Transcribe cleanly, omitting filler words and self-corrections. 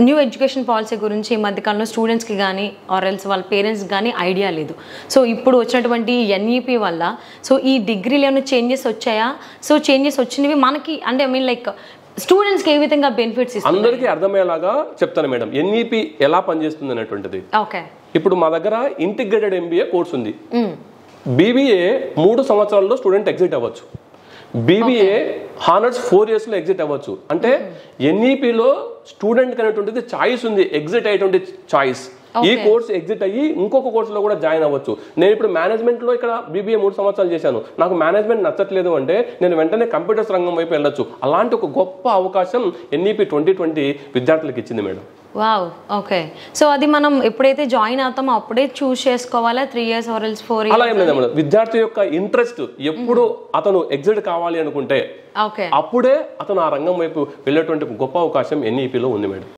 New education policy గురించి ఈ మధ్యకాలంలో స్టూడెంట్స్కి కానీ ఆర్ ఎల్స్ వాళ్ళ పేరెంట్స్ కానీ ఐడియా లేదు. సో ఇప్పుడు వచ్చినటువంటి ఎన్ఈపి వల్ల సో ఈ డిగ్రీలో ఏమైనా చేంజెస్ వచ్చాయా? సో చేంజెస్ వచ్చినవి మనకి అంటే ఐ మీన్ లైక్ స్టూడెంట్స్కి ఏ విధంగా బెనిఫిట్స్ ఇస్తుంది? అందరికీ అర్థమయ్యేలాగా చెప్తాను మేడం. ఎన్ఈపి ఎలా పనిచేస్తుంది అనేటువంటిది. ఓకే. ఇప్పుడు మా దగ్గర ఇంటిగ్రేటెడ్ ఎంబీఏ కోర్స్ ఉంది. బీబీఏ 3 సంవత్సరాల్లో స్టూడెంట్ ఎగ్జిట్ అవ్వచ్చు. బీబీఏ హానర్స్ 4 years లో ఎగ్జిట్ అవ్వచ్చు. అంటే ఎన్ఈపిలో స్టూడెంట్ అనేటువంటిది చాయిస్ ఉంది, ఎగ్జిట్ అయ్యేటువంటి చాయిస్. ఈ కోర్స్ ఎగ్జిట్ అయ్యి ఇంకొక కోర్సులో కూడా జాయిన్ అవ్వచ్చు. నేను ఇప్పుడు మేనేజ్మెంట్ లో ఇక్కడ బీబీఏ 3 సంవత్సరాలు చేశాను, నాకు మేనేజ్మెంట్ నచ్చట్లేదు అంటే నేను వెంటనే కంప్యూటర్స్ రంగం వైపు వెళ్ళొచ్చు. అలాంటి ఒక గొప్ప అవకాశం ఎన్ఈపి 2020 విద్యార్థులకు ఇచ్చింది మేడం. వావ్. ఓకే. సో అది మనం ఎప్పుడైతే జాయిన్ అవుతామో అప్పుడే చూస్ చేసుకోవాలా? 3 years ఆర్ ఎల్స్ 4 years? అలా ఏం లేదు మేడం. విద్యార్థి యొక్క ఇంట్రెస్ట్ ఎప్పుడు అతను ఎగ్జిట్ కావాలి అనుకుంటే అప్పుడే అతను ఆ రంగం వైపు వెళ్ళేటువంటి గొప్ప అవకాశం ఎన్ఈపిలో ఉంది మేడం.